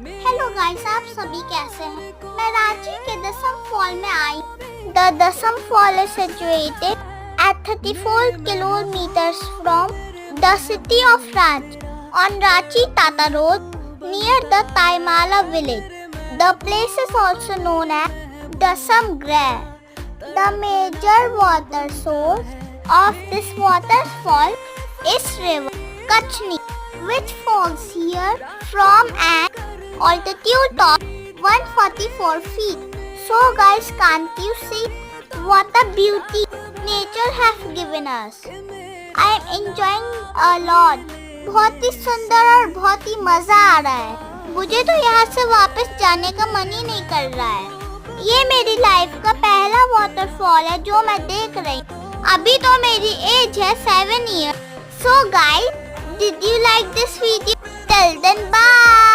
Hello guys, आप सभी कैसे हैं? मैं रांची के दसम फॉल में आई। द दसम fall is situated at 34 kilometers from the city of Ranchi on Ranchi Tata Road near the Taimala village. The place is also known as Dassam Grave. The major water source of this waterfall is river Kachni, which falls here from an altitude of 144 feet. So guys, can't you see what a beauty nature has given us? I am enjoying a lot. बहुत ही सुंदर और बहुत ही मजा आ रहा है। मुझे तो यहाँ से वापस जाने का मन ही नहीं कर रहा है। ये मेरी लाइफ का पहला वाटरफॉल है जो मैं देख रही हूँ। अभी तो मेरी एज है 7 years. So guys, did you like this video? Till then, bye.